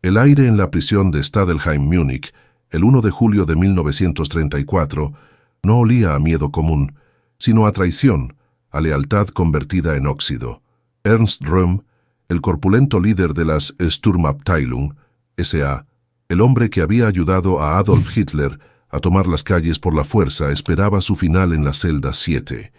El aire en la prisión de Stadelheim, Múnich, el 1 de julio de 1934, no olía a miedo común, sino a traición, a lealtad convertida en óxido. Ernst Röhm, el corpulento líder de las Sturmabteilung, S.A., el hombre que había ayudado a Adolf Hitler a tomar las calles por la fuerza, esperaba su final en la celda 7.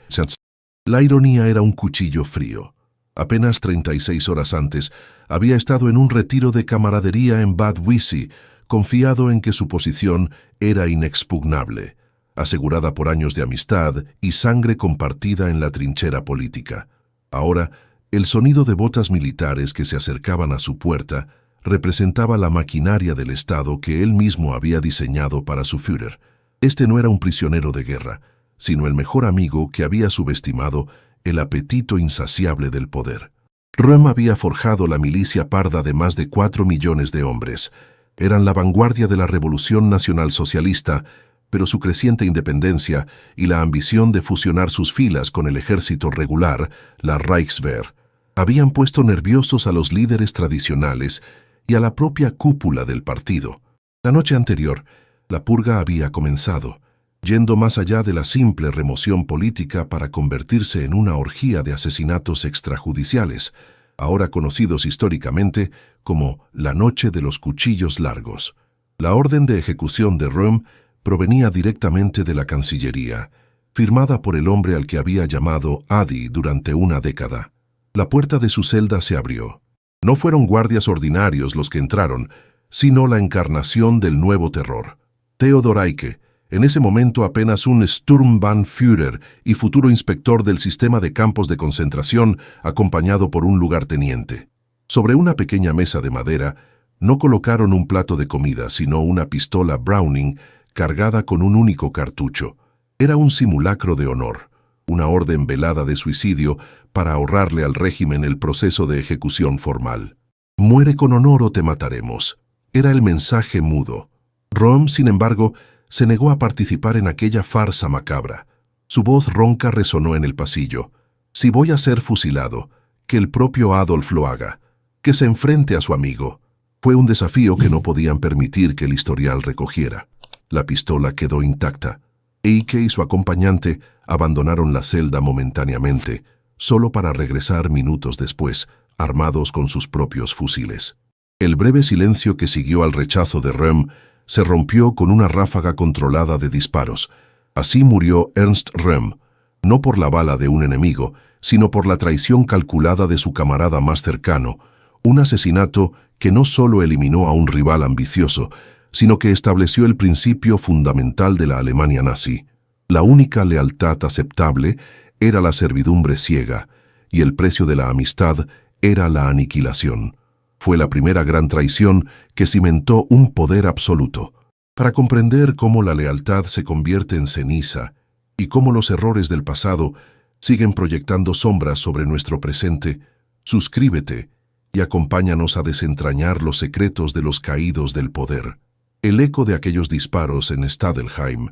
La ironía era un cuchillo frío. Apenas 36 horas antes, había estado en un retiro de camaradería en Bad Wiessee, confiado en que su posición era inexpugnable, asegurada por años de amistad y sangre compartida en la trinchera política. Ahora, el sonido de botas militares que se acercaban a su puerta representaba la maquinaria del Estado que él mismo había diseñado para su Führer. Este no era un prisionero de guerra, sino el mejor amigo que había subestimado el apetito insaciable del poder. Röhm había forjado la milicia parda de más de 4 millones de hombres. Eran la vanguardia de la Revolución Nacional Socialista, pero su creciente independencia y la ambición de fusionar sus filas con el ejército regular, la Reichswehr, habían puesto nerviosos a los líderes tradicionales y a la propia cúpula del partido. La noche anterior, la purga había comenzado, yendo más allá de la simple remoción política para convertirse en una orgía de asesinatos extrajudiciales, ahora conocidos históricamente como la Noche de los Cuchillos Largos. La orden de ejecución de Röhm provenía directamente de la Cancillería, firmada por el hombre al que había llamado Adi durante una década. La puerta de su celda se abrió. No fueron guardias ordinarios los que entraron, sino la encarnación del nuevo terror. Theodor Eicke, en ese momento apenas un Sturmbannführer y futuro inspector del sistema de campos de concentración, acompañado por un lugarteniente. Sobre una pequeña mesa de madera, no colocaron un plato de comida, sino una pistola Browning cargada con un único cartucho. Era un simulacro de honor, una orden velada de suicidio para ahorrarle al régimen el proceso de ejecución formal. «Muere con honor o te mataremos», era el mensaje mudo. Röhm, sin embargo, se negó a participar en aquella farsa macabra. Su voz ronca resonó en el pasillo. «Si voy a ser fusilado, que el propio Adolf lo haga, que se enfrente a su amigo». Fue un desafío que no podían permitir que el historial recogiera. La pistola quedó intacta. Eicke y su acompañante abandonaron la celda momentáneamente, solo para regresar minutos después, armados con sus propios fusiles. El breve silencio que siguió al rechazo de Röhm se rompió con una ráfaga controlada de disparos. Así murió Ernst Röhm, no por la bala de un enemigo, sino por la traición calculada de su camarada más cercano, un asesinato que no solo eliminó a un rival ambicioso, sino que estableció el principio fundamental de la Alemania nazi. La única lealtad aceptable era la servidumbre ciega, y el precio de la amistad era la aniquilación. Fue la primera gran traición que cimentó un poder absoluto. Para comprender cómo la lealtad se convierte en ceniza y cómo los errores del pasado siguen proyectando sombras sobre nuestro presente, suscríbete y acompáñanos a desentrañar los secretos de los caídos del poder. El eco de aquellos disparos en Stadelheim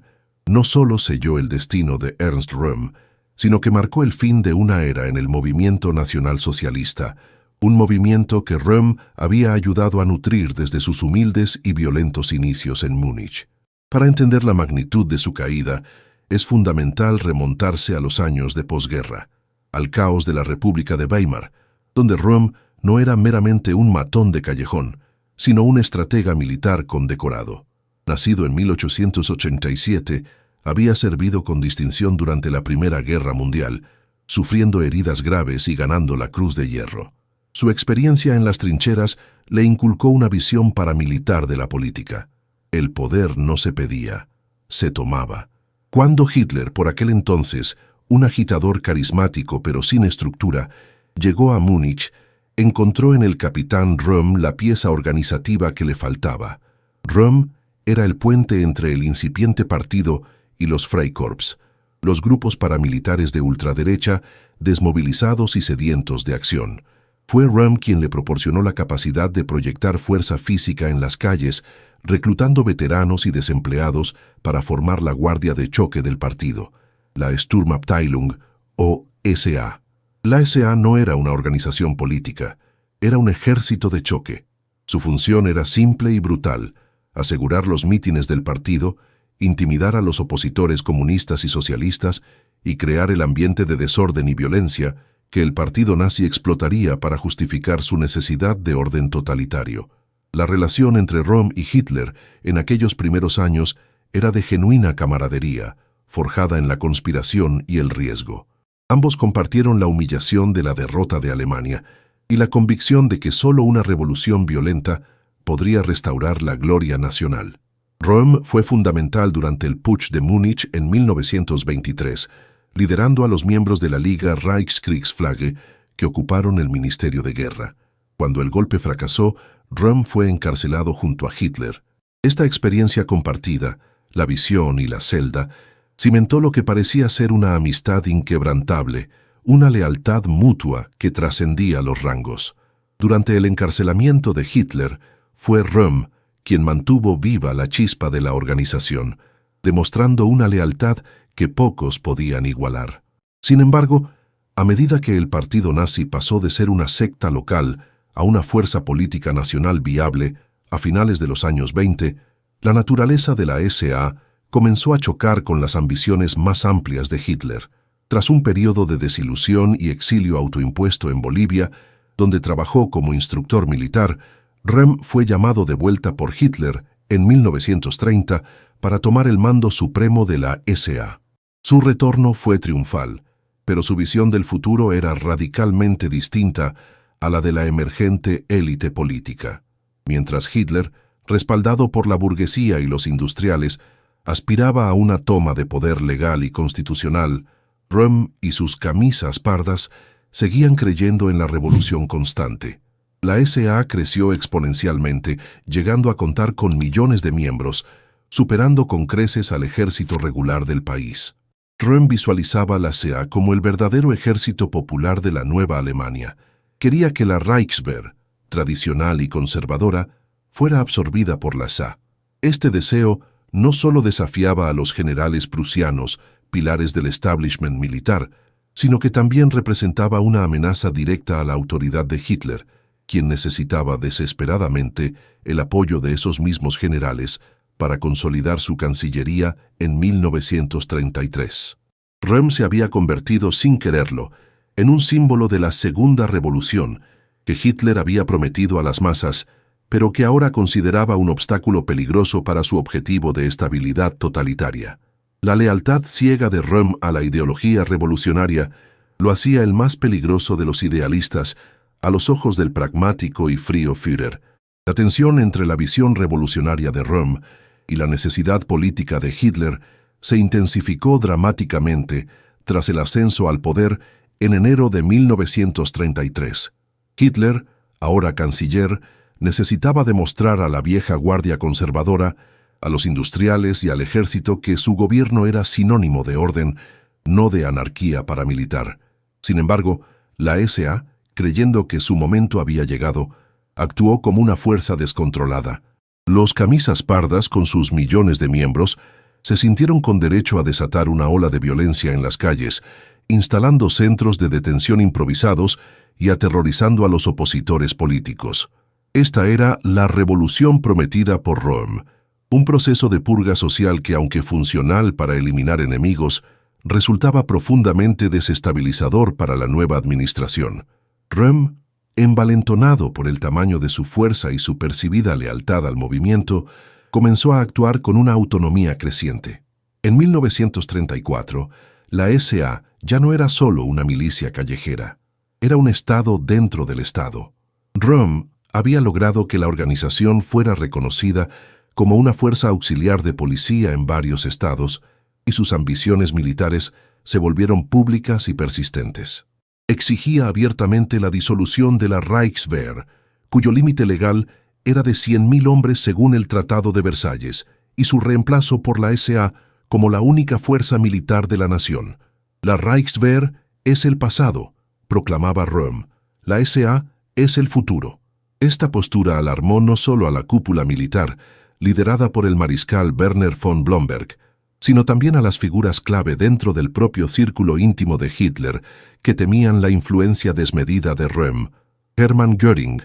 no solo selló el destino de Ernst Röhm, sino que marcó el fin de una era en el movimiento nacionalsocialista, un movimiento que Röhm había ayudado a nutrir desde sus humildes y violentos inicios en Múnich. Para entender la magnitud de su caída, es fundamental remontarse a los años de posguerra, al caos de la República de Weimar, donde Röhm no era meramente un matón de callejón, sino un estratega militar condecorado. Nacido en 1887, había servido con distinción durante la Primera Guerra Mundial, sufriendo heridas graves y ganando la Cruz de Hierro. Su experiencia en las trincheras le inculcó una visión paramilitar de la política. El poder no se pedía, se tomaba. Cuando Hitler, por aquel entonces, un agitador carismático pero sin estructura, llegó a Múnich, encontró en el capitán Röhm la pieza organizativa que le faltaba. Röhm era el puente entre el incipiente partido y los Freikorps, los grupos paramilitares de ultraderecha desmovilizados y sedientos de acción. Fue Röhm quien le proporcionó la capacidad de proyectar fuerza física en las calles, reclutando veteranos y desempleados para formar la guardia de choque del partido, la Sturmabteilung o SA. La SA no era una organización política, era un ejército de choque. Su función era simple y brutal: asegurar los mítines del partido, intimidar a los opositores comunistas y socialistas y crear el ambiente de desorden y violencia que el partido nazi explotaría para justificar su necesidad de orden totalitario. La relación entre Röhm y Hitler en aquellos primeros años era de genuina camaradería, forjada en la conspiración y el riesgo. Ambos compartieron la humillación de la derrota de Alemania y la convicción de que solo una revolución violenta podría restaurar la gloria nacional. Röhm fue fundamental durante el Putsch de Múnich en 1923, liderando a los miembros de la Liga Reichskriegsflagge que ocuparon el Ministerio de Guerra. Cuando el golpe fracasó, Röhm fue encarcelado junto a Hitler. Esta experiencia compartida, la visión y la celda, cimentó lo que parecía ser una amistad inquebrantable, una lealtad mutua que trascendía los rangos. Durante el encarcelamiento de Hitler, fue Röhm quien mantuvo viva la chispa de la organización, demostrando una lealtad que pocos podían igualar. Sin embargo, a medida que el partido nazi pasó de ser una secta local a una fuerza política nacional viable, a finales de los años 20, la naturaleza de la SA comenzó a chocar con las ambiciones más amplias de Hitler. Tras un periodo de desilusión y exilio autoimpuesto en Bolivia, donde trabajó como instructor militar, Röhm fue llamado de vuelta por Hitler en 1930 para tomar el mando supremo de la SA. Su retorno fue triunfal, pero su visión del futuro era radicalmente distinta a la de la emergente élite política. Mientras Hitler, respaldado por la burguesía y los industriales, aspiraba a una toma de poder legal y constitucional, Röhm y sus camisas pardas seguían creyendo en la revolución constante. La SA creció exponencialmente, llegando a contar con millones de miembros, superando con creces al ejército regular del país. Röhm visualizaba la SA como el verdadero ejército popular de la nueva Alemania. Quería que la Reichswehr, tradicional y conservadora, fuera absorbida por la SA. Este deseo no solo desafiaba a los generales prusianos, pilares del establishment militar, sino que también representaba una amenaza directa a la autoridad de Hitler, quien necesitaba desesperadamente el apoyo de esos mismos generales para consolidar su cancillería en 1933. Röhm se había convertido sin quererlo en un símbolo de la Segunda Revolución que Hitler había prometido a las masas, pero que ahora consideraba un obstáculo peligroso para su objetivo de estabilidad totalitaria. La lealtad ciega de Röhm a la ideología revolucionaria lo hacía el más peligroso de los idealistas a los ojos del pragmático y frío Führer. La tensión entre la visión revolucionaria de Röhm y la necesidad política de Hitler se intensificó dramáticamente tras el ascenso al poder en enero de 1933. Hitler, ahora canciller, necesitaba demostrar a la vieja guardia conservadora, a los industriales y al ejército que su gobierno era sinónimo de orden, no de anarquía paramilitar. Sin embargo, la SA, creyendo que su momento había llegado, actuó como una fuerza descontrolada. Los camisas pardas, con sus millones de miembros, se sintieron con derecho a desatar una ola de violencia en las calles, instalando centros de detención improvisados y aterrorizando a los opositores políticos. Esta era la revolución prometida por Röhm, un proceso de purga social que, aunque funcional para eliminar enemigos, resultaba profundamente desestabilizador para la nueva administración. Röhm, envalentonado por el tamaño de su fuerza y su percibida lealtad al movimiento, comenzó a actuar con una autonomía creciente. En 1934, la SA ya no era solo una milicia callejera, era un Estado dentro del Estado. Röhm había logrado que la organización fuera reconocida como una fuerza auxiliar de policía en varios estados, y sus ambiciones militares se volvieron públicas y persistentes. Exigía abiertamente la disolución de la Reichswehr, cuyo límite legal era de 100.000 hombres según el Tratado de Versalles, y su reemplazo por la SA como la única fuerza militar de la nación. La Reichswehr es el pasado, proclamaba Röhm. La SA es el futuro. Esta postura alarmó no solo a la cúpula militar, liderada por el mariscal Werner von Blomberg, sino también a las figuras clave dentro del propio círculo íntimo de Hitler, que temían la influencia desmedida de Röhm. Hermann Göring,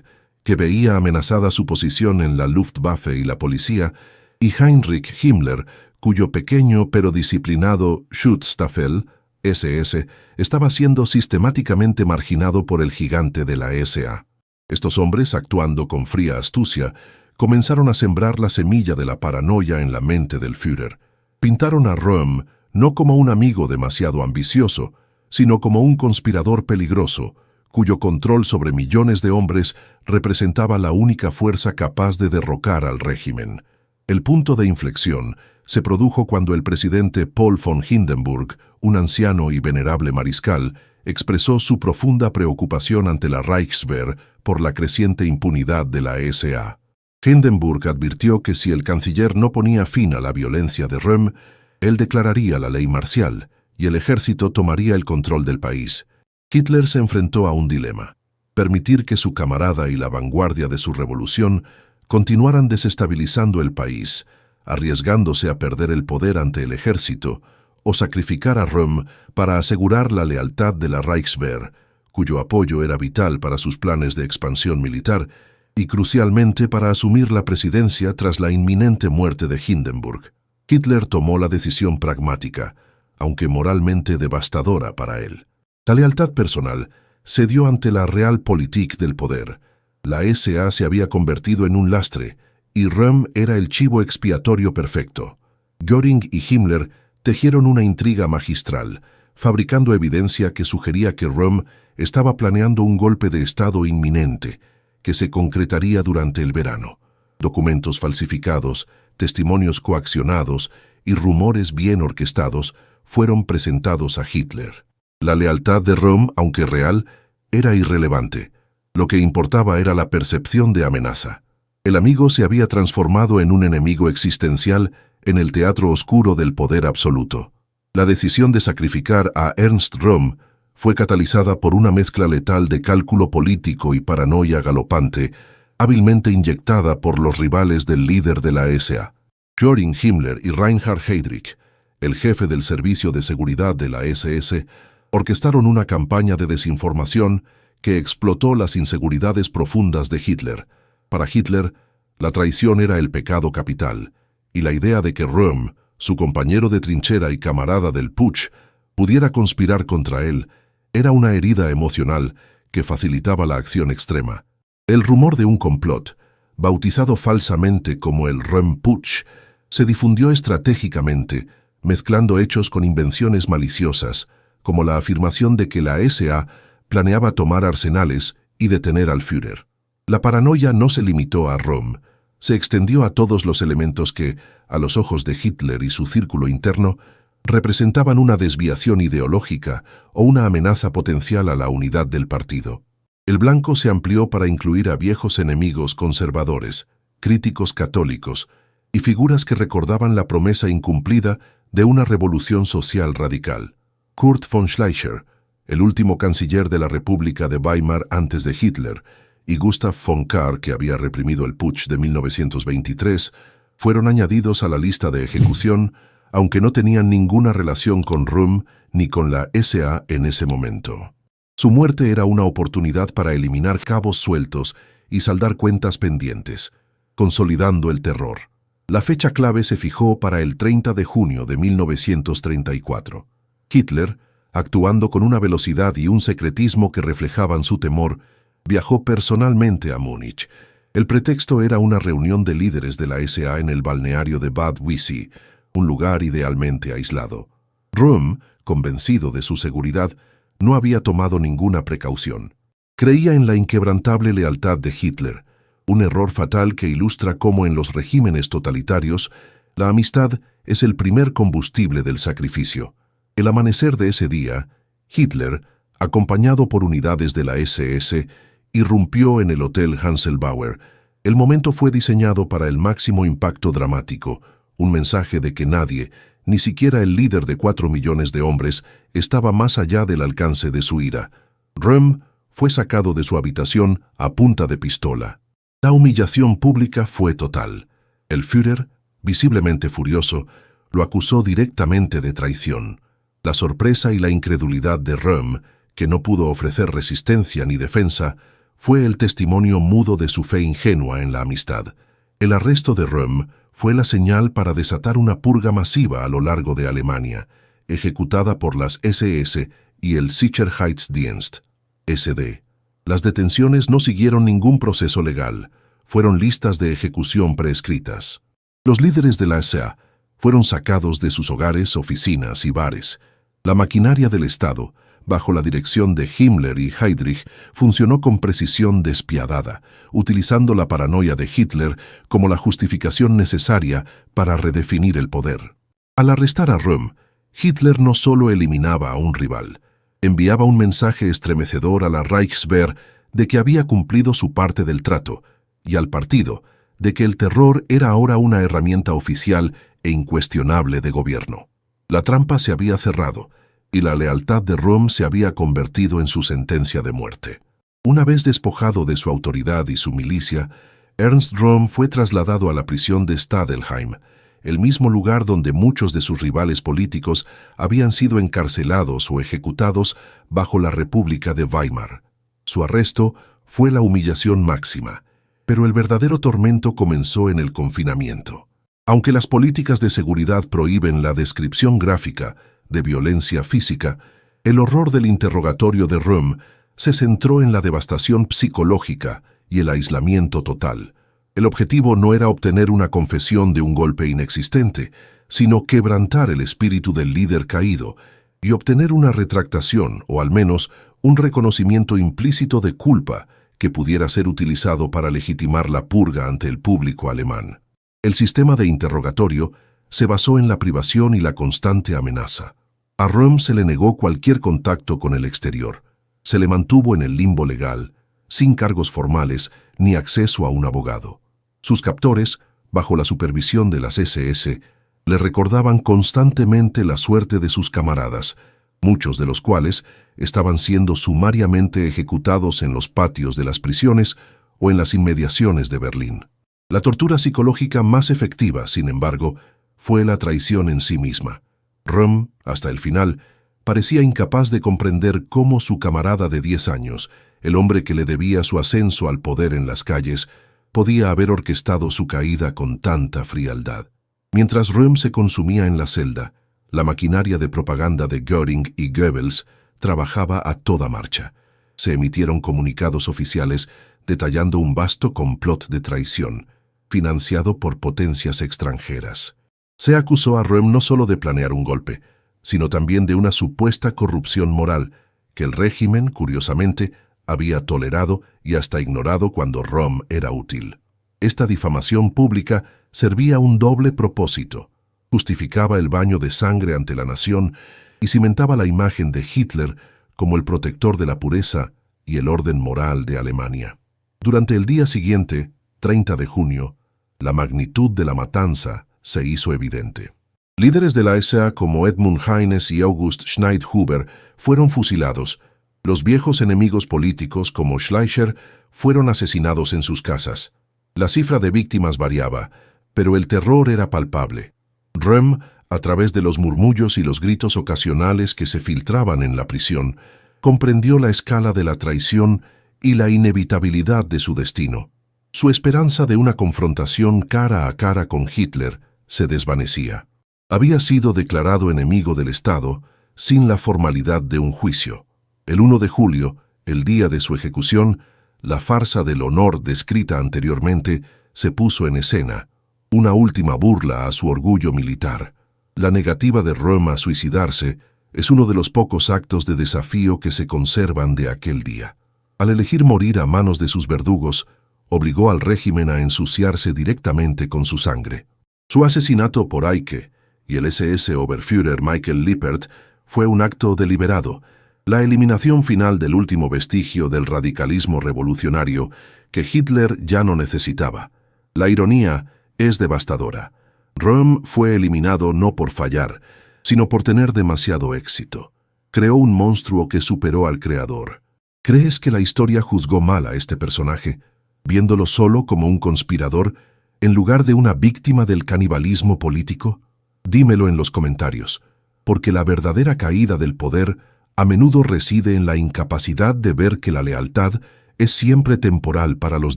que veía amenazada su posición en la Luftwaffe y la policía, y Heinrich Himmler, cuyo pequeño pero disciplinado Schutzstaffel, SS, estaba siendo sistemáticamente marginado por el gigante de la SA. Estos hombres, actuando con fría astucia, comenzaron a sembrar la semilla de la paranoia en la mente del Führer. Pintaron a Röhm no como un amigo demasiado ambicioso, sino como un conspirador peligroso, cuyo control sobre millones de hombres representaba la única fuerza capaz de derrocar al régimen. El punto de inflexión se produjo cuando el presidente Paul von Hindenburg, un anciano y venerable mariscal, expresó su profunda preocupación ante la Reichswehr por la creciente impunidad de la SA. Hindenburg advirtió que si el canciller no ponía fin a la violencia de Röhm, él declararía la ley marcial y el ejército tomaría el control del país. Hitler se enfrentó a un dilema: permitir que su camarada y la vanguardia de su revolución continuaran desestabilizando el país, arriesgándose a perder el poder ante el ejército, o sacrificar a Röhm para asegurar la lealtad de la Reichswehr, cuyo apoyo era vital para sus planes de expansión militar y crucialmente para asumir la presidencia tras la inminente muerte de Hindenburg. Hitler tomó la decisión pragmática, aunque moralmente devastadora para él. La lealtad personal cedió ante la realpolitik del poder. La SA se había convertido en un lastre, y Röhm era el chivo expiatorio perfecto. Göring y Himmler tejieron una intriga magistral, fabricando evidencia que sugería que Röhm estaba planeando un golpe de Estado inminente, que se concretaría durante el verano. Documentos falsificados, testimonios coaccionados y rumores bien orquestados fueron presentados a Hitler. La lealtad de Röhm, aunque real, era irrelevante. Lo que importaba era la percepción de amenaza. El amigo se había transformado en un enemigo existencial en el teatro oscuro del poder absoluto. La decisión de sacrificar a Ernst Röhm fue catalizada por una mezcla letal de cálculo político y paranoia galopante, hábilmente inyectada por los rivales del líder de la SA. Göring, Himmler y Reinhard Heydrich, el jefe del servicio de seguridad de la SS, orquestaron una campaña de desinformación que explotó las inseguridades profundas de Hitler. Para Hitler, la traición era el pecado capital, y la idea de que Röhm, su compañero de trinchera y camarada del Putsch, pudiera conspirar contra él, era una herida emocional que facilitaba la acción extrema. El rumor de un complot, bautizado falsamente como el Röhm-Putsch, se difundió estratégicamente, mezclando hechos con invenciones maliciosas, como la afirmación de que la SA planeaba tomar arsenales y detener al Führer. La paranoia no se limitó a Röhm, se extendió a todos los elementos que, a los ojos de Hitler y su círculo interno, representaban una desviación ideológica o una amenaza potencial a la unidad del partido. El blanco se amplió para incluir a viejos enemigos conservadores, críticos católicos y figuras que recordaban la promesa incumplida de una revolución social radical. Kurt von Schleicher, el último canciller de la República de Weimar antes de Hitler, y Gustav von Kahr, que había reprimido el Putsch de 1923, fueron añadidos a la lista de ejecución, aunque no tenían ninguna relación con Röhm ni con la SA en ese momento. Su muerte era una oportunidad para eliminar cabos sueltos y saldar cuentas pendientes, consolidando el terror. La fecha clave se fijó para el 30 de junio de 1934. Hitler, actuando con una velocidad y un secretismo que reflejaban su temor, viajó personalmente a Múnich. El pretexto era una reunión de líderes de la SA en el balneario de Bad Wiessee, un lugar idealmente aislado. Röhm, convencido de su seguridad, no había tomado ninguna precaución. Creía en la inquebrantable lealtad de Hitler, un error fatal que ilustra cómo en los regímenes totalitarios la amistad es el primer combustible del sacrificio. El amanecer de ese día, Hitler, acompañado por unidades de la SS, irrumpió en el Hotel Hanselbauer. El momento fue diseñado para el máximo impacto dramático, un mensaje de que nadie, ni siquiera el líder de 4 millones de hombres, estaba más allá del alcance de su ira. Röhm fue sacado de su habitación a punta de pistola. La humillación pública fue total. El Führer, visiblemente furioso, lo acusó directamente de traición. La sorpresa y la incredulidad de Röhm, que no pudo ofrecer resistencia ni defensa, fue el testimonio mudo de su fe ingenua en la amistad. El arresto de Röhm fue la señal para desatar una purga masiva a lo largo de Alemania, ejecutada por las SS y el Sicherheitsdienst, SD. Las detenciones no siguieron ningún proceso legal, fueron listas de ejecución preescritas. Los líderes de la SA fueron sacados de sus hogares, oficinas y bares. La maquinaria del Estado, bajo la dirección de Himmler y Heydrich, funcionó con precisión despiadada, utilizando la paranoia de Hitler como la justificación necesaria para redefinir el poder. Al arrestar a Röhm, Hitler no solo eliminaba a un rival, enviaba un mensaje estremecedor a la Reichswehr de que había cumplido su parte del trato, y al partido de que el terror era ahora una herramienta oficial e incuestionable de gobierno. La trampa se había cerrado, y la lealtad de Röhm se había convertido en su sentencia de muerte. Una vez despojado de su autoridad y su milicia, Ernst Röhm fue trasladado a la prisión de Stadelheim, el mismo lugar donde muchos de sus rivales políticos habían sido encarcelados o ejecutados bajo la República de Weimar. Su arresto fue la humillación máxima, pero el verdadero tormento comenzó en el confinamiento. Aunque las políticas de seguridad prohíben la descripción gráfica de violencia física, el horror del interrogatorio de Röhm se centró en la devastación psicológica y el aislamiento total. El objetivo no era obtener una confesión de un golpe inexistente, sino quebrantar el espíritu del líder caído y obtener una retractación o al menos un reconocimiento implícito de culpa que pudiera ser utilizado para legitimar la purga ante el público alemán. El sistema de interrogatorio se basó en la privación y la constante amenaza. A Röhm se le negó cualquier contacto con el exterior. Se le mantuvo en el limbo legal, sin cargos formales ni acceso a un abogado. Sus captores, bajo la supervisión de las SS, le recordaban constantemente la suerte de sus camaradas, muchos de los cuales estaban siendo sumariamente ejecutados en los patios de las prisiones o en las inmediaciones de Berlín. La tortura psicológica más efectiva, sin embargo, fue la traición en sí misma. Röhm, hasta el final, parecía incapaz de comprender cómo su camarada de 10 años, el hombre que le debía su ascenso al poder en las calles, podía haber orquestado su caída con tanta frialdad. Mientras Röhm se consumía en la celda, la maquinaria de propaganda de Göring y Goebbels trabajaba a toda marcha. Se emitieron comunicados oficiales detallando un vasto complot de traición, financiado por potencias extranjeras. Se acusó a Röhm no solo de planear un golpe, sino también de una supuesta corrupción moral que el régimen, curiosamente, había tolerado y hasta ignorado cuando Röhm era útil. Esta difamación pública servía un doble propósito. Justificaba el baño de sangre ante la nación y cimentaba la imagen de Hitler como el protector de la pureza y el orden moral de Alemania. Durante el día siguiente, 30 de junio, la magnitud de la matanza se hizo evidente. Líderes de la SA como Edmund Heines y August Schneidhuber fueron fusilados. Los viejos enemigos políticos como Schleicher fueron asesinados en sus casas. La cifra de víctimas variaba, pero el terror era palpable. Röhm, a través de los murmullos y los gritos ocasionales que se filtraban en la prisión, comprendió la escala de la traición y la inevitabilidad de su destino. Su esperanza de una confrontación cara a cara con Hitler se desvanecía. Había sido declarado enemigo del Estado sin la formalidad de un juicio. El 1 de julio, el día de su ejecución, la farsa del honor descrita anteriormente se puso en escena, una última burla a su orgullo militar. La negativa de Röhm a suicidarse es uno de los pocos actos de desafío que se conservan de aquel día. Al elegir morir a manos de sus verdugos, obligó al régimen a ensuciarse directamente con su sangre. Su asesinato por Eicke y el SS Oberführer Michael Lippert fue un acto deliberado, la eliminación final del último vestigio del radicalismo revolucionario que Hitler ya no necesitaba. La ironía es devastadora. Röhm fue eliminado no por fallar, sino por tener demasiado éxito. Creó un monstruo que superó al creador. ¿Crees que la historia juzgó mal a este personaje, viéndolo solo como un conspirador, en lugar de una víctima del canibalismo político? Dímelo en los comentarios, porque la verdadera caída del poder a menudo reside en la incapacidad de ver que la lealtad es siempre temporal para los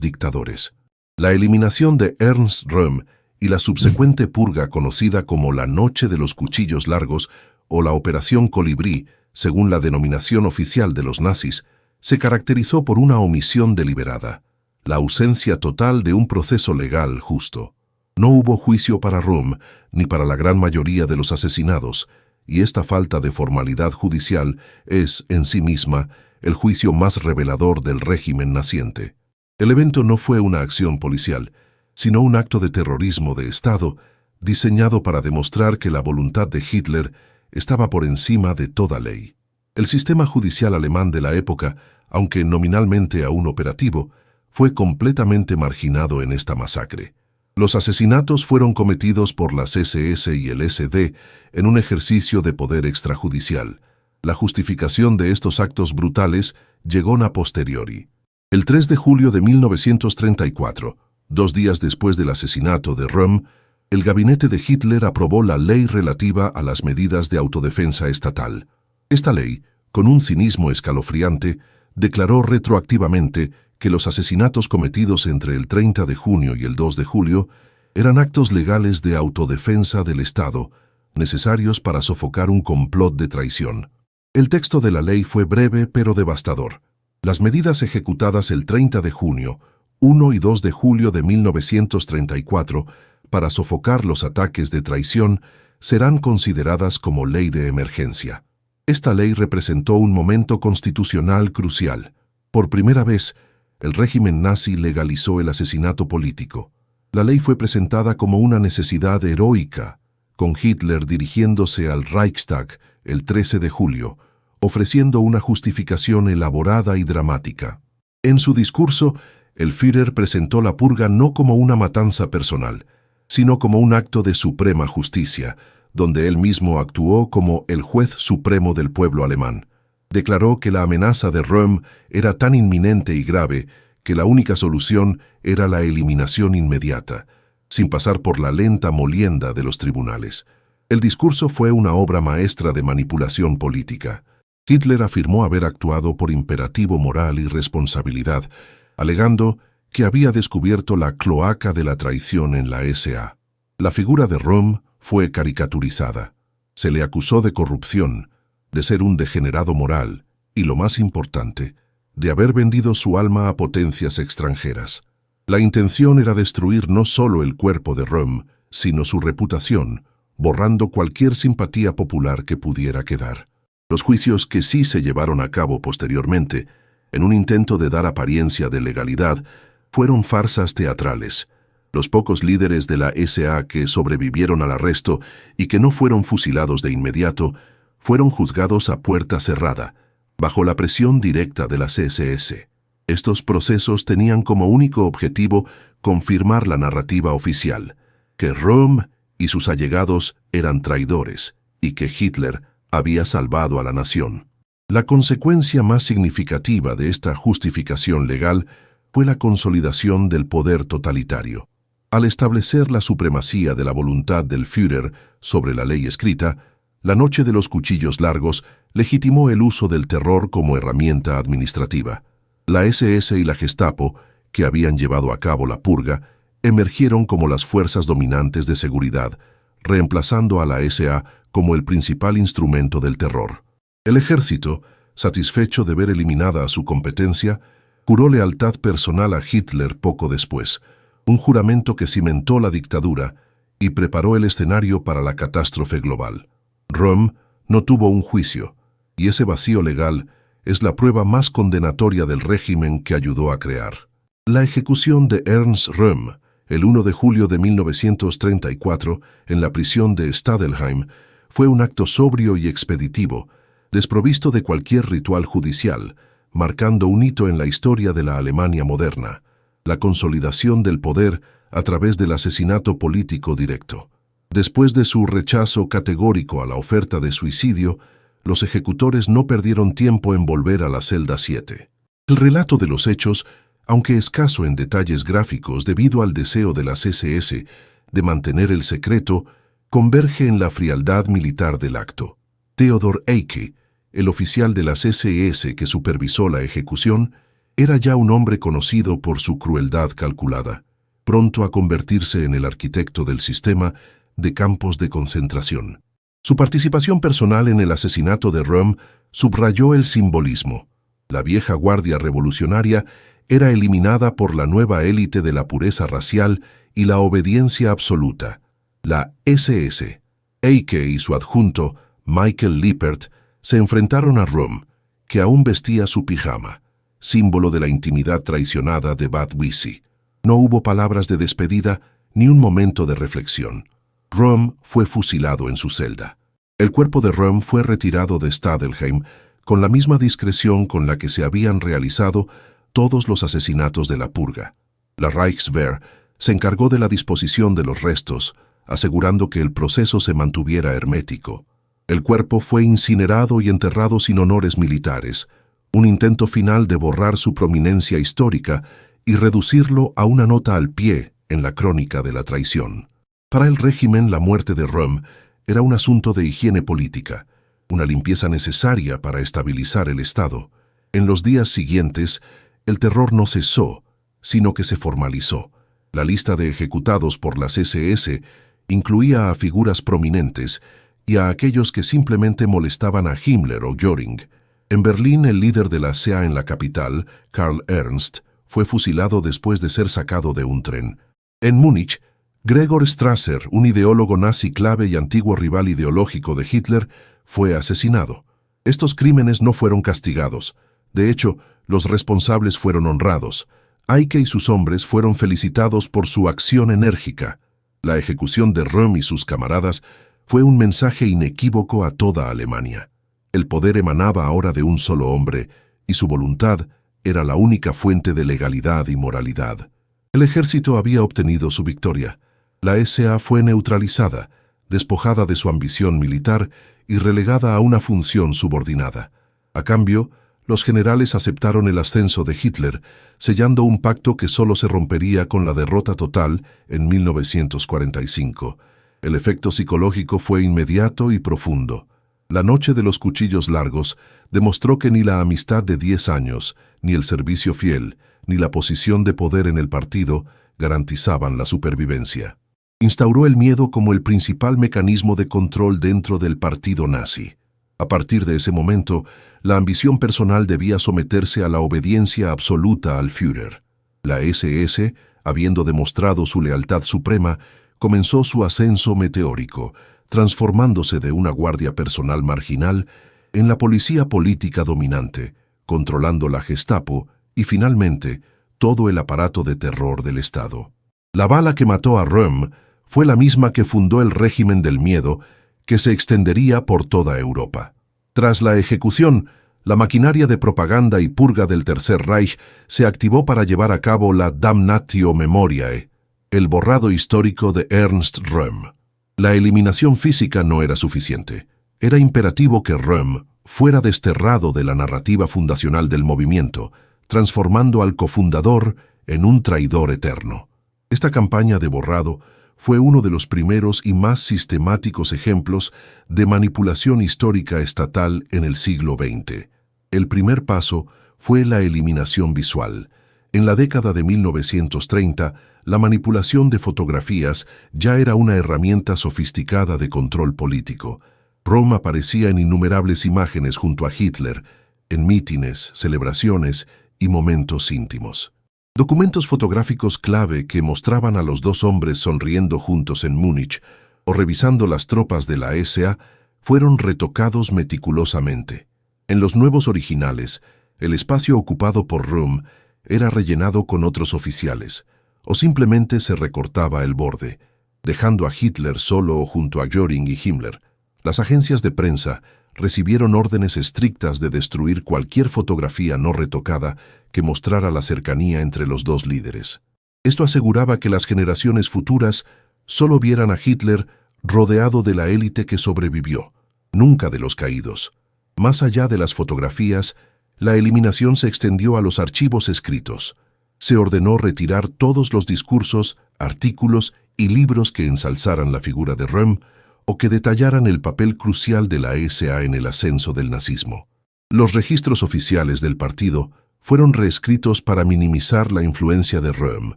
dictadores. La eliminación de Ernst Röhm y la subsecuente purga conocida como la Noche de los Cuchillos Largos o la Operación Colibrí, según la denominación oficial de los nazis, se caracterizó por una omisión deliberada, la ausencia total de un proceso legal justo. No hubo juicio para Röhm ni para la gran mayoría de los asesinados, y esta falta de formalidad judicial es, en sí misma, el juicio más revelador del régimen naciente. El evento no fue una acción policial, sino un acto de terrorismo de Estado diseñado para demostrar que la voluntad de Hitler estaba por encima de toda ley. El sistema judicial alemán de la época, aunque nominalmente aún operativo, fue completamente marginado en esta masacre. Los asesinatos fueron cometidos por las SS y el SD en un ejercicio de poder extrajudicial. La justificación de estos actos brutales llegó a posteriori. El 3 de julio de 1934, 2 días después del asesinato de Röhm, el gabinete de Hitler aprobó la ley relativa a las medidas de autodefensa estatal. Esta ley, con un cinismo escalofriante, declaró retroactivamente que los asesinatos cometidos entre el 30 de junio y el 2 de julio eran actos legales de autodefensa del Estado, necesarios para sofocar un complot de traición. El texto de la ley fue breve pero devastador. Las medidas ejecutadas el 30 de junio, 1 y 2 de julio de 1934 para sofocar los ataques de traición serán consideradas como ley de emergencia. Esta ley representó un momento constitucional crucial. Por primera vez, el régimen nazi legalizó el asesinato político. La ley fue presentada como una necesidad heroica, con Hitler dirigiéndose al Reichstag el 13 de julio, ofreciendo una justificación elaborada y dramática. En su discurso, el Führer presentó la purga no como una matanza personal, sino como un acto de suprema justicia, donde él mismo actuó como el juez supremo del pueblo alemán. Declaró que la amenaza de Röhm era tan inminente y grave que la única solución era la eliminación inmediata, sin pasar por la lenta molienda de los tribunales. El discurso fue una obra maestra de manipulación política. Hitler afirmó haber actuado por imperativo moral y responsabilidad, alegando que había descubierto la cloaca de la traición en la SA. La figura de Röhm fue caricaturizada. Se le acusó de corrupción, de ser un degenerado moral y, lo más importante, de haber vendido su alma a potencias extranjeras. La intención era destruir no solo el cuerpo de Röhm, sino su reputación, borrando cualquier simpatía popular que pudiera quedar. Los juicios que sí se llevaron a cabo posteriormente, en un intento de dar apariencia de legalidad, fueron farsas teatrales. Los pocos líderes de la SA que sobrevivieron al arresto y que no fueron fusilados de inmediato, fueron juzgados a puerta cerrada, bajo la presión directa de las SS. Estos procesos tenían como único objetivo confirmar la narrativa oficial, que Röhm y sus allegados eran traidores y que Hitler había salvado a la nación. La consecuencia más significativa de esta justificación legal fue la consolidación del poder totalitario. Al establecer la supremacía de la voluntad del Führer sobre la ley escrita, la Noche de los Cuchillos Largos legitimó el uso del terror como herramienta administrativa. La SS y la Gestapo, que habían llevado a cabo la purga, emergieron como las fuerzas dominantes de seguridad, reemplazando a la SA como el principal instrumento del terror. El ejército, satisfecho de ver eliminada a su competencia, juró lealtad personal a Hitler poco después, un juramento que cimentó la dictadura y preparó el escenario para la catástrofe global. Röhm no tuvo un juicio, y ese vacío legal es la prueba más condenatoria del régimen que ayudó a crear. La ejecución de Ernst Röhm, el 1 de julio de 1934, en la prisión de Stadelheim, fue un acto sobrio y expeditivo, desprovisto de cualquier ritual judicial, marcando un hito en la historia de la Alemania moderna, la consolidación del poder a través del asesinato político directo. Después de su rechazo categórico a la oferta de suicidio, los ejecutores no perdieron tiempo en volver a la celda 7. El relato de los hechos, aunque escaso en detalles gráficos debido al deseo de las SS de mantener el secreto, converge en la frialdad militar del acto. Theodor Eicke, el oficial de las SS que supervisó la ejecución, Era ya un hombre conocido por su crueldad calculada, pronto a convertirse en el arquitecto del sistema de campos de concentración. Su participación personal en el asesinato de Röhm subrayó el simbolismo. La vieja guardia revolucionaria era eliminada por la nueva élite de la pureza racial y la obediencia absoluta, la SS. Eike y su adjunto, Michael Lippert, se enfrentaron a Röhm, que aún vestía su pijama, símbolo de la intimidad traicionada de Bad Wisi. No hubo palabras de despedida ni un momento de reflexión. Röhm fue fusilado en su celda. El cuerpo de Röhm fue retirado de Stadelheim con la misma discreción con la que se habían realizado todos los asesinatos de la purga. La Reichswehr se encargó de la disposición de los restos, asegurando que el proceso se mantuviera hermético. El cuerpo fue incinerado y enterrado sin honores militares, un intento final de borrar su prominencia histórica y reducirlo a una nota al pie en la crónica de la traición. Para el régimen, la muerte de Röhm era un asunto de higiene política, una limpieza necesaria para estabilizar el Estado. En los días siguientes, el terror no cesó, sino que se formalizó. La lista de ejecutados por las SS incluía a figuras prominentes y a aquellos que simplemente molestaban a Himmler o Göring. En Berlín, el líder de la SA en la capital, Karl Ernst, fue fusilado después de ser sacado de un tren. En Múnich, Gregor Strasser, un ideólogo nazi clave y antiguo rival ideológico de Hitler, fue asesinado. Estos crímenes no fueron castigados. De hecho, los responsables fueron honrados. Eike y sus hombres fueron felicitados por su acción enérgica. La ejecución de Röhm y sus camaradas fue un mensaje inequívoco a toda Alemania. El poder emanaba ahora de un solo hombre, y su voluntad era la única fuente de legalidad y moralidad. El ejército había obtenido su victoria. La SA fue neutralizada, despojada de su ambición militar y relegada a una función subordinada. A cambio, los generales aceptaron el ascenso de Hitler, sellando un pacto que solo se rompería con la derrota total en 1945. El efecto psicológico fue inmediato y profundo. La noche de los cuchillos largos demostró que ni la amistad de 10 años, ni el servicio fiel, ni la posición de poder en el partido garantizaban la supervivencia. Instauró el miedo como el principal mecanismo de control dentro del partido nazi. A partir de ese momento, la ambición personal debía someterse a la obediencia absoluta al Führer. La SS, habiendo demostrado su lealtad suprema, comenzó su ascenso meteórico, transformándose de una guardia personal marginal en la policía política dominante, controlando la Gestapo y, finalmente, todo el aparato de terror del Estado. La bala que mató a Röhm fue la misma que fundó el régimen del miedo, que se extendería por toda Europa. Tras la ejecución, la maquinaria de propaganda y purga del Tercer Reich se activó para llevar a cabo la Damnatio Memoriae, el borrado histórico de Ernst Röhm. La eliminación física no era suficiente. Era imperativo que Röhm fuera desterrado de la narrativa fundacional del movimiento, transformando al cofundador en un traidor eterno. Esta campaña de borrado fue uno de los primeros y más sistemáticos ejemplos de manipulación histórica estatal en el siglo XX. El primer paso fue la eliminación visual. En la década de 1930, la manipulación de fotografías ya era una herramienta sofisticada de control político. Röhm aparecía en innumerables imágenes junto a Hitler, en mítines, celebraciones y momentos íntimos. Documentos fotográficos clave que mostraban a los dos hombres sonriendo juntos en Múnich o revisando las tropas de la SA fueron retocados meticulosamente. En los nuevos originales, el espacio ocupado por Röhm era rellenado con otros oficiales, o simplemente se recortaba el borde, dejando a Hitler solo junto a Göring y Himmler. Las agencias de prensa recibieron órdenes estrictas de destruir cualquier fotografía no retocada que mostrara la cercanía entre los dos líderes. Esto aseguraba que las generaciones futuras solo vieran a Hitler rodeado de la élite que sobrevivió, nunca de los caídos. Más allá de las fotografías, la eliminación se extendió a los archivos escritos. Se ordenó retirar todos los discursos, artículos y libros que ensalzaran la figura de Röhm o que detallaran el papel crucial de la SA en el ascenso del nazismo. Los registros oficiales del partido fueron reescritos para minimizar la influencia de Röhm,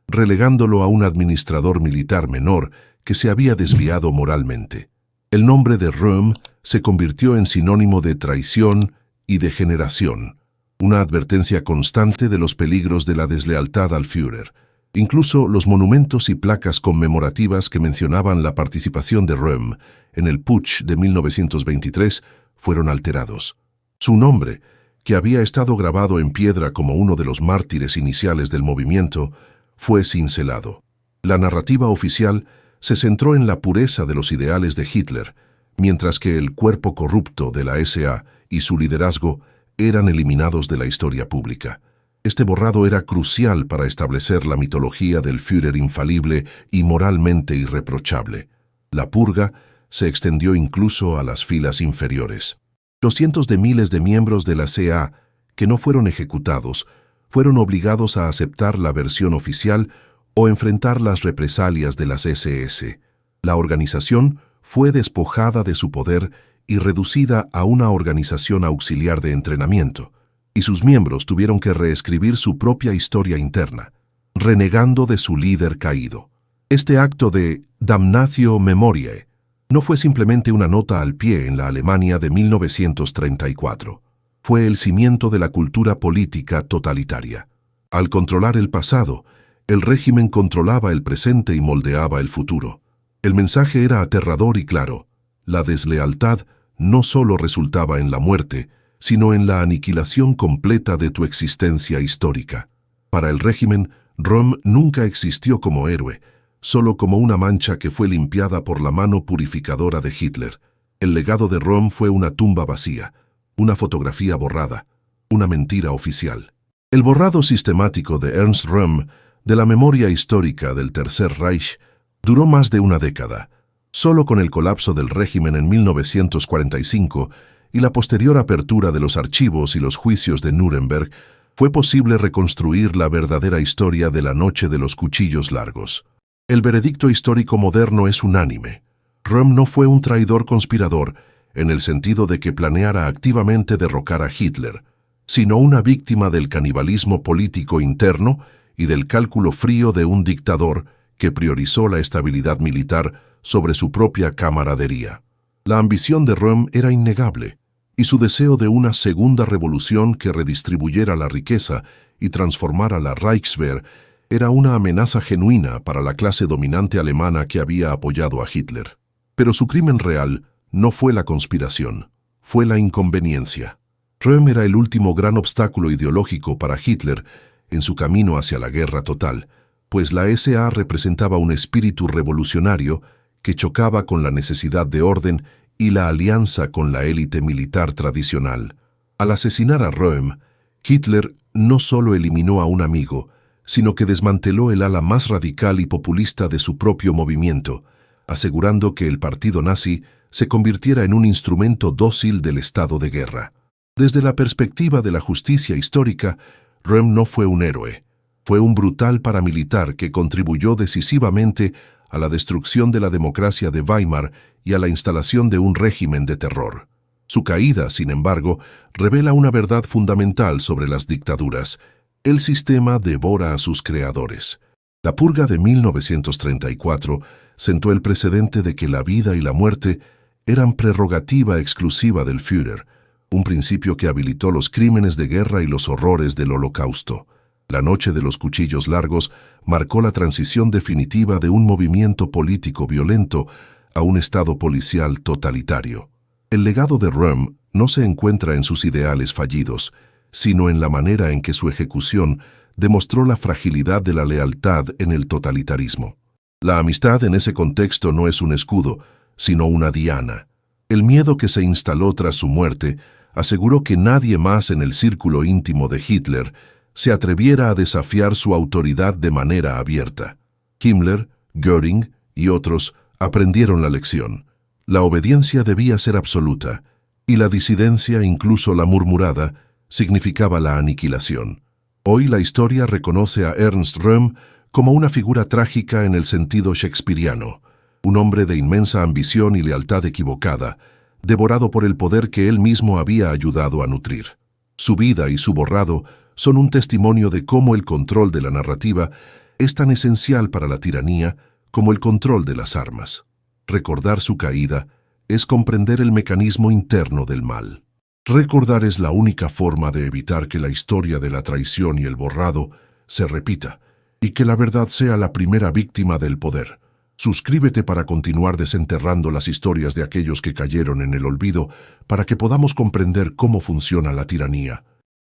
relegándolo a un administrador militar menor que se había desviado moralmente. El nombre de Röhm se convirtió en sinónimo de traición y degeneración, una advertencia constante de los peligros de la deslealtad al Führer. Incluso los monumentos y placas conmemorativas que mencionaban la participación de Röhm en el Putsch de 1923 fueron alterados. Su nombre, que había estado grabado en piedra como uno de los mártires iniciales del movimiento, fue cincelado. La narrativa oficial se centró en la pureza de los ideales de Hitler, mientras que el cuerpo corrupto de la SA y su liderazgo eran eliminados de la historia pública. Este borrado era crucial para establecer la mitología del Führer infalible y moralmente irreprochable. La purga se extendió incluso a las filas inferiores. Los cientos de miles de miembros de la SA que no fueron ejecutados fueron obligados a aceptar la versión oficial o enfrentar las represalias de las SS. La organización fue despojada de su poder y reducida a una organización auxiliar de entrenamiento, y sus miembros tuvieron que reescribir su propia historia interna, renegando de su líder caído. Este acto de damnatio memoriae no fue simplemente una nota al pie en la Alemania de 1934. Fue el cimiento de la cultura política totalitaria. Al controlar el pasado, el régimen controlaba el presente y moldeaba el futuro. El mensaje era aterrador y claro. La deslealtad no solo resultaba en la muerte, sino en la aniquilación completa de tu existencia histórica. Para el régimen, Röhm nunca existió como héroe, solo como una mancha que fue limpiada por la mano purificadora de Hitler. El legado de Röhm fue una tumba vacía, una fotografía borrada, una mentira oficial. El borrado sistemático de Ernst Röhm de la memoria histórica del Tercer Reich duró más de una década. Solo con el colapso del régimen en 1945 y la posterior apertura de los archivos y los juicios de Nuremberg, fue posible reconstruir la verdadera historia de la Noche de los Cuchillos Largos. El veredicto histórico moderno es unánime. Röhm no fue un traidor conspirador, en el sentido de que planeara activamente derrocar a Hitler, sino una víctima del canibalismo político interno y del cálculo frío de un dictador que priorizó la estabilidad militar sobre su propia camaradería. La ambición de Röhm era innegable, y su deseo de una segunda revolución que redistribuyera la riqueza y transformara la Reichswehr era una amenaza genuina para la clase dominante alemana que había apoyado a Hitler. Pero su crimen real no fue la conspiración, fue la inconveniencia. Röhm era el último gran obstáculo ideológico para Hitler en su camino hacia la guerra total, pues la SA representaba un espíritu revolucionario que chocaba con la necesidad de orden y la alianza con la élite militar tradicional. Al asesinar a Röhm, Hitler no solo eliminó a un amigo, sino que desmanteló el ala más radical y populista de su propio movimiento, asegurando que el partido nazi se convirtiera en un instrumento dócil del estado de guerra. Desde la perspectiva de la justicia histórica, Röhm no fue un héroe. Fue un brutal paramilitar que contribuyó decisivamente a la destrucción de la democracia de Weimar y a la instalación de un régimen de terror. Su caída, sin embargo, revela una verdad fundamental sobre las dictaduras. El sistema devora a sus creadores. La purga de 1934 sentó el precedente de que la vida y la muerte eran prerrogativa exclusiva del Führer, un principio que habilitó los crímenes de guerra y los horrores del Holocausto. La Noche de los Cuchillos Largos marcó la transición definitiva de un movimiento político violento a un estado policial totalitario. El legado de Röhm no se encuentra en sus ideales fallidos, sino en la manera en que su ejecución demostró la fragilidad de la lealtad en el totalitarismo. La amistad en ese contexto no es un escudo, sino una diana. El miedo que se instaló tras su muerte aseguró que nadie más en el círculo íntimo de Hitler se atreviera a desafiar su autoridad de manera abierta. Himmler, Göring y otros aprendieron la lección. La obediencia debía ser absoluta, y la disidencia, incluso la murmurada, significaba la aniquilación. Hoy la historia reconoce a Ernst Röhm como una figura trágica en el sentido shakespeariano, un hombre de inmensa ambición y lealtad equivocada, devorado por el poder que él mismo había ayudado a nutrir. Su vida y su borrado son un testimonio de cómo el control de la narrativa es tan esencial para la tiranía como el control de las armas. Recordar su caída es comprender el mecanismo interno del mal. Recordar es la única forma de evitar que la historia de la traición y el borrado se repita, y que la verdad sea la primera víctima del poder. Suscríbete para continuar desenterrando las historias de aquellos que cayeron en el olvido, para que podamos comprender cómo funciona la tiranía.